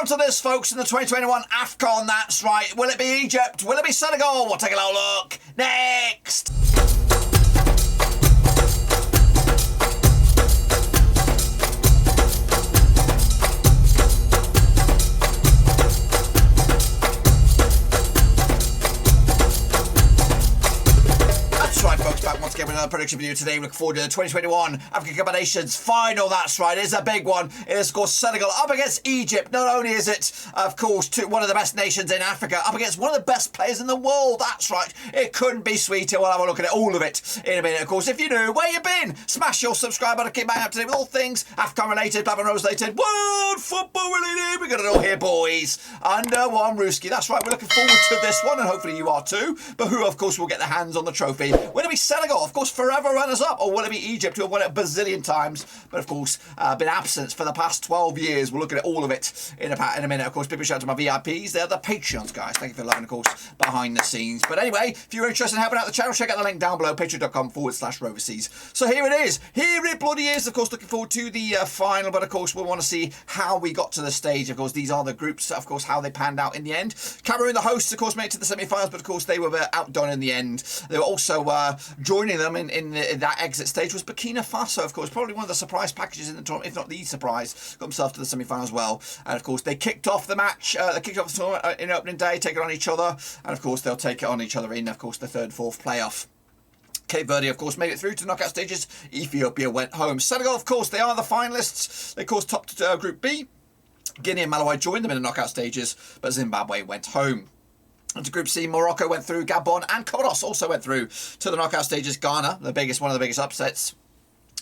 to this, folks, in the 2021 AFCON, that's right. Will it be Egypt? Will it be Senegal? We'll take a little look next. Once again with another prediction video today. Looking forward to the 2021 African Cup of Nations final. That's right, it is a big one. It is, of course, Senegal up against Egypt. Not only is it, of course, one of the best nations in Africa up against one of the best players in the world. That's right, it couldn't be sweeter. We'll have a look at all of it in a minute. Of course, if you're new, where you been? Smash your subscribe button. Keep bang up to date with all things AFCON related, Black and Rose related, world football related. We got it all here, boys. Under one Rooski. That's right, we're looking forward to this one, and hopefully you are too. But who, of course, will get their hands on the trophy? Will it be Senegal? Of course, forever runners-up, or will it be Egypt, who have won it a bazillion times, but of course been absent for the past 12 years? We'll look at all of it in a minute. Of course, big shout out to my VIPs. They're the Patreons, guys. Thank you for loving, of course, behind the scenes. But anyway, if you're interested in helping out the channel, check out the link down below, patreon.com/Roverseas. So here it is. Here it bloody is. Of course, looking forward to the final, but of course, we'll want to see how we got to the stage. Of course, these are the groups, of course, how they panned out in the end. Cameroon, the hosts, of course, made it to the semi-finals, but of course, they were outdone in the end. They were also joining them in that exit stage was Burkina Faso, of course, probably one of the surprise packages in the tournament, if not the surprise. Got themselves to the semi-final as well. And of course, they kicked off the match, they kicked off the tournament in opening day, taking on each other. And of course, they'll take it on each other in, of course, the third and fourth playoff. Cape Verde, of course, made it through to the knockout stages. Ethiopia went home. Senegal, of course, they are the finalists. They, of course, topped Group B. Guinea and Malawi joined them in the knockout stages, but Zimbabwe went home. And to Group C, Morocco went through, Gabon and Comoros also went through to the knockout stages. Ghana, one of the biggest upsets,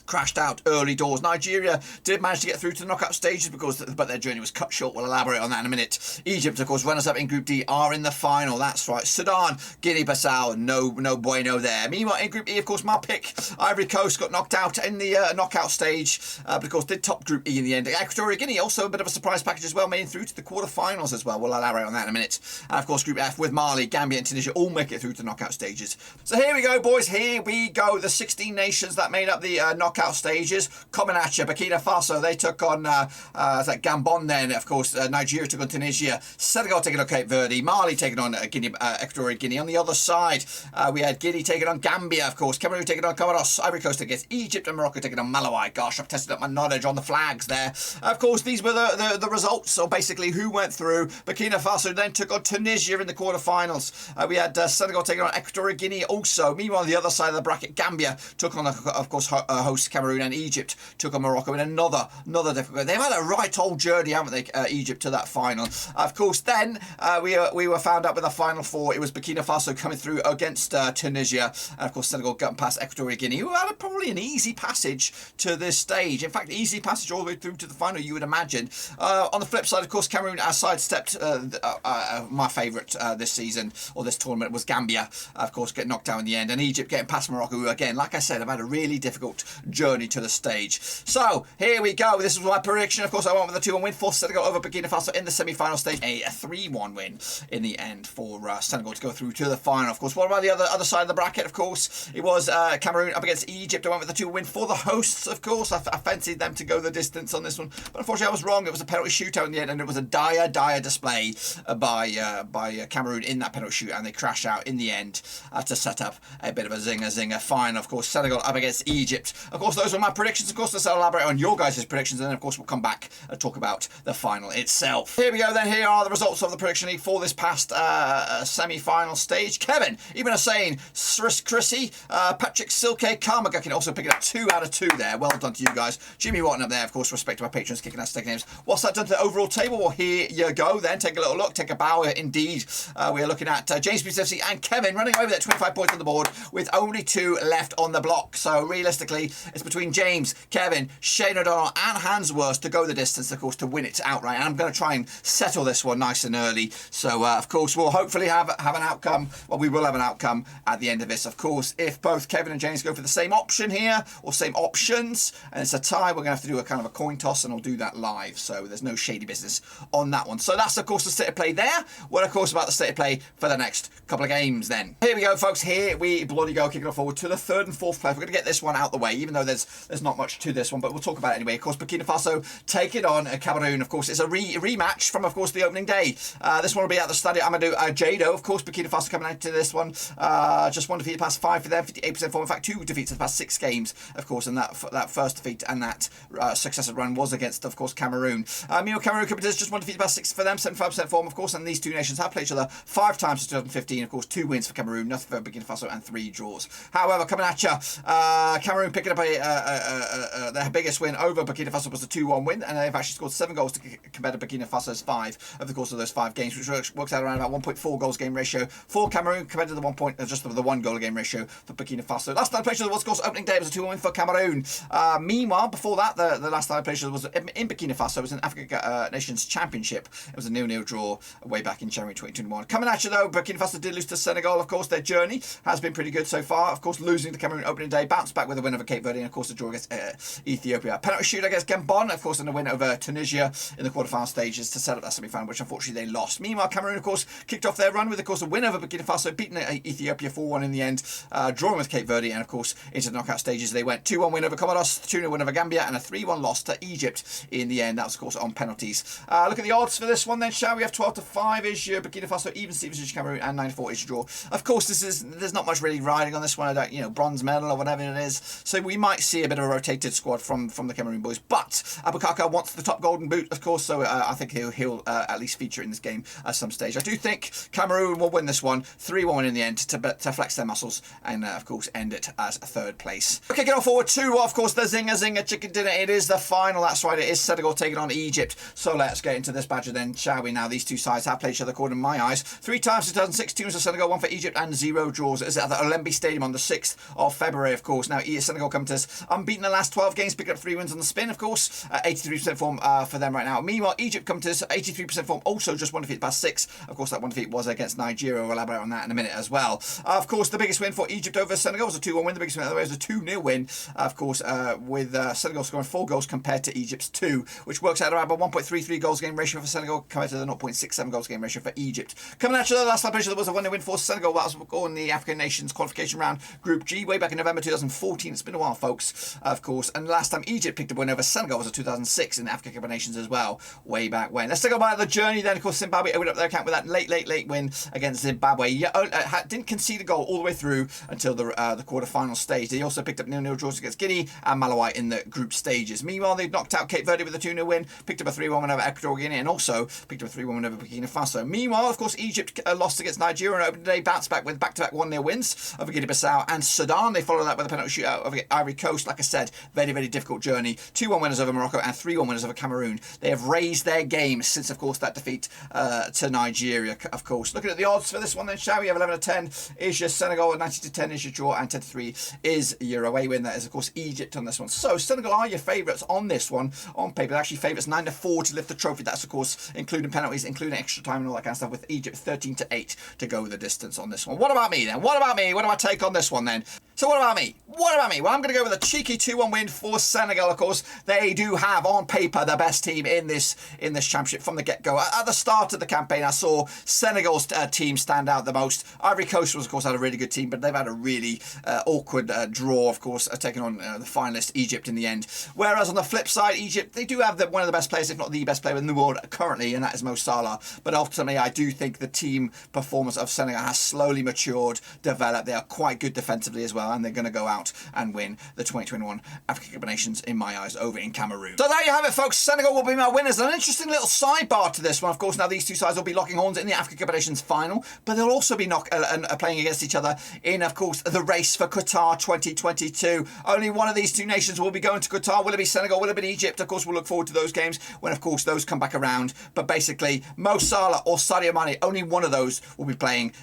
crashed out early doors. Nigeria did manage to get through to the knockout stages but their journey was cut short. We'll elaborate on that in a minute. Egypt, of course, runners-up in Group D, are in the final. That's right. Sudan, Guinea-Bissau, no bueno there. Meanwhile, in Group E, of course, my pick, Ivory Coast, got knocked out in the knockout stage, but of course did top Group E in the end. Equatorial Guinea, also a bit of a surprise package as well, made it through to the quarterfinals as well. We'll elaborate on that in a minute. And of course, Group F with Mali, Gambia and Tunisia all make it through to the knockout stages. So here we go, boys. Here we go. The 16 nations that made up the knockout stages. Coming at you, Burkina Faso, they took on Gabon then. Of course, Nigeria took on Tunisia. Senegal taking on Cape Verde. Mali taking on Equatorial Guinea. On the other side, we had Guinea taking on Gambia, of course. Cameroon taking on Comoros. Ivory Coast against Egypt, and Morocco taking on Malawi. Gosh, I've tested up my knowledge on the flags there. Of course, these were the results, so basically who went through. Burkina Faso then took on Tunisia in the quarterfinals. We had Senegal taking on Equatorial Guinea also. Meanwhile, on the other side of the bracket, Gambia took on, of course, host Cameroon, and Egypt took on Morocco in another difficult. They've had a right old journey, haven't they, Egypt, to that final. Of course, then we were found out with the final four. It was Burkina Faso coming through against Tunisia, and of course Senegal got past Equatorial Guinea, who had probably an easy passage to this stage. In fact, easy passage all the way through to the final, you would imagine. On the flip side, of course, Cameroon sidestepped my favourite this season, or this tournament, was Gambia, of course, getting knocked out in the end, and Egypt getting past Morocco, who, again, like I said, have had a really difficult journey to the stage. So here we go. This was my prediction. Of course, I went with a 2-1 win for Senegal over Burkina Faso in the semi-final stage. A 3-1 win in the end for Senegal to go through to the final. Of course, what about the other side of the bracket? Of course, it was Cameroon up against Egypt. I went with a 2-1 win for the hosts. Of course, I fancied them to go the distance on this one, but unfortunately, I was wrong. It was a penalty shootout in the end, and it was a dire display by Cameroon in that penalty shootout, and they crash out in the end to set up a bit of a zinger final. Of course, Senegal up against Egypt. Of course, those were my predictions. Of course, let's elaborate on your guys' predictions, and then of course we'll come back and talk about the final itself. Here we go then. Here are the results of the prediction league for this past semi-final stage. Kevin, Ibn Hussein, Chrissy, Patrick Silke, Karmagakin also picking up 2 out of 2 there. Well done to you guys. Jimmy Watton up there, of course, respect to my patrons, kicking out stick names. What's that done to the overall table? Well, here you go then. Take a little look, take a bow indeed. We are looking at James BCFC and Kevin running away with it, 25 points on the board with only 2 left on the block. So realistically, it's between James, Kevin, Shane O'Donnell and Hansworth to go the distance, of course, to win it outright. And I'm going to try and settle this one nice and early. So, of course, we'll hopefully have an outcome. Well, we will have an outcome at the end of this. Of course, if both Kevin and James go for the same option here, or same options, and it's a tie, we're going to have to do a kind of a coin toss, and I'll do that live. So there's no shady business on that one. So that's, of course, the state of play there. What, of course, about the state of play for the next couple of games then. Here we go, folks. Here we bloody go, kicking off forward to the third and fourth place. We're going to get this one out the way, even though there's not much to this one, but we'll talk about it anyway. Of course, Burkina Faso taking on Cameroon. Of course, it's a rematch from, of course, the opening day. This one will be at the Stadio Amadou Jado. Of course, Burkina Faso coming into this one. Just one defeat in the past 5 for them, 58% form. In fact, 2 defeats in the past 6 games, of course, and that first defeat and that successive run was against, of course, Cameroon. Meanwhile, Cameroon just one defeat in the past 6 for them, 75% form, of course, and these two nations have played each other 5 times since 2015. Of course, 2 wins for Cameroon, nothing for Burkina Faso, and 3 draws. However, coming at you, Cameroon picking up their biggest win over Burkina Faso was a 2-1 win, and they've actually scored 7 goals compared to Burkina Faso's 5 over the course of those 5 games, which works out around about 1.4 goals game ratio for Cameroon compared to the 1 goal game ratio for Burkina Faso. Last time I played was, of course, opening day. It was a 2-1 win for Cameroon. Meanwhile, before that, the last time I played was in Burkina Faso. It was an Africa Nations Championship. It was a 0-0 draw way back in January 2021. Coming at you, though, Burkina Faso did lose to Senegal. Of course, their journey has been pretty good so far. Of course, losing to Cameroon opening day, bounced back with a win over Cape Verde, and of course, a draw against Ethiopia. Penalty shootout against Gabon, of course, and a win over Tunisia in the quarterfinal stages to set up that semi-final, which unfortunately they lost. Meanwhile, Cameroon, of course, kicked off their run with, of course, a win over Burkina Faso, beating Ethiopia 4-1 in the end, drawing with Cape Verde, and of course, into the knockout stages they went. 2-1 win over Comoros, 2-0 win over Gambia, and a 3-1 loss to Egypt in the end. That was, of course, on penalties. Look at the odds for this one then, shall we? Have 12-5 is your Burkina Faso, even Stevens is Cameroon, and 9-4 is your draw. Of course, there's not much really riding on this one. I don't, bronze medal or whatever it is. So we might see a bit of a rotated squad from the Cameroon boys. But Abukaka wants the top golden boot, of course, so I think he'll at least feature in this game at some stage. I do think Cameroon will win this one, 3-1 in the end, to flex their muscles and, of course, end it as 3rd place. Okay, get on forward to, of course, the Zinga chicken dinner. It is the final. That's right. It is Senegal taking on Egypt. So let's get into this badger then, shall we? Now, these two sides have played each other, according to my eyes, 3 times since 2006. 2 for Senegal, 1 for Egypt, and 0 draws. It's at the Olembe Stadium on the 6th of February, of course. Now, Senegal come to us unbeaten the last 12 games, picking up 3 wins on the spin, of course. 83% form for them right now. Meanwhile, Egypt come to us 83% form, also just 1 defeat past 6. Of course, that 1 defeat was against Nigeria. We'll elaborate on that in a minute as well. Of course, the biggest win for Egypt over Senegal was a 2-1 win. The biggest win, otherwise, was a 2-0 win, of course, with Senegal scoring 4 goals compared to Egypt's 2, which works out around a 1.33 goals game ratio for Senegal compared to the 0.67 goals game ratio for Egypt. Coming at you, the last time there was a 1-0 win for Senegal. That was in the African Nations qualification round, Group G, way back in November 2014. It's been a while, folks, of course. And last time Egypt picked a win over Senegal was in 2006 in the African Cup of Nations as well, way back when. Let's take a bite of the journey then. Of course, Zimbabwe opened up their account with that late win against Zimbabwe. Didn't concede a goal all the way through until the quarter-final stage. They also picked up 0-0 draws against Guinea and Malawi in the group stages. Meanwhile, they knocked out Cape Verde with a 2-0 win, picked up a 3-1 win over Equatorial Guinea, and also picked up a 3-1 win over Burkina Faso. Meanwhile, of course, Egypt lost against Nigeria on opening day, bounced back with back-to-back 1-0 wins over Guinea-Bissau and Sudan. They followed that with a penalty shootout over Ivory Coast. Like I said, very, very difficult journey. 2-1 winners over Morocco and 3-1 winners over Cameroon. They have raised their game since, of course, that defeat to Nigeria, of course. Looking at the odds for this one then, shall we? Have 11-10 is your Senegal, 90-10 is your draw, and 10-3 is your away win. That is, of course, Egypt on this one. So Senegal are your favourites on this one. On paper, they're actually favourites 9-4 to lift the trophy. That's, of course, including penalties, including extra time and all that kind of stuff, with Egypt 13-8 to go the distance on this one. What about me then? What about me? What do I take on this one then? So what about me? What about me? Well, I'm going to go with a cheeky 2-1 win for Senegal, of course. They do have, on paper, the best team in this championship from the get-go. At the start of the campaign, I saw Senegal's team stand out the most. Ivory Coast was, of course, had a really good team, but they've had a really awkward draw, of course, taking on the finalist Egypt in the end. Whereas on the flip side, Egypt, they do have one of the best players, if not the best player in the world currently, and that is Mo Salah. But ultimately, I do think the team performance of Senegal has slowly matured, developed. They are quite good defensively as well, and they're going to go out and win the 2021 African Cup of Nations, in my eyes, over in Cameroon. So there you have it, folks. Senegal will be my winners. An interesting little sidebar to this one. Of course, now these two sides will be locking horns in the African Cup of Nations final, but they'll also be playing against each other in, of course, the race for Qatar 2022. Only one of these two nations will be going to Qatar. Will it be Senegal? Will it be Egypt? Of course, we'll look forward to those games when, of course, those come back around. But basically, Mo Salah or Sadio Mane, only one of those will be playing,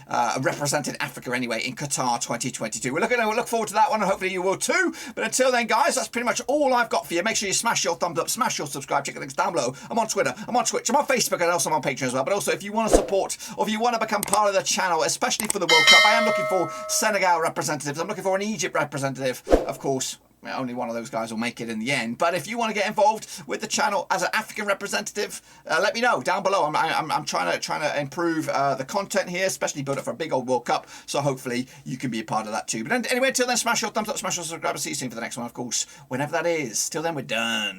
representing Africa anyway, in Qatar 2022. We'll look forward to that one, and hopefully you will too. But until then, guys, that's pretty much all I've got for you. Make sure you smash your thumbs up, smash your subscribe, check the links down below. I'm on Twitter, I'm on Twitch, I'm on Facebook, and also I'm on Patreon as well. But also, if you want to support, or if you want to become part of the channel, especially for the World Cup, I am looking for Senegal representatives. I'm looking for an Egypt representative, of course. only one of those guys will make it in the end. But if you want to get involved with the channel as an African representative, let me know down below. I'm trying to improve the content here, especially build up for a big old World Cup. So hopefully you can be a part of that too. But anyway, until then, smash your thumbs up, smash your subscribe. See you soon for the next one, of course, whenever that is. Till then, we're done.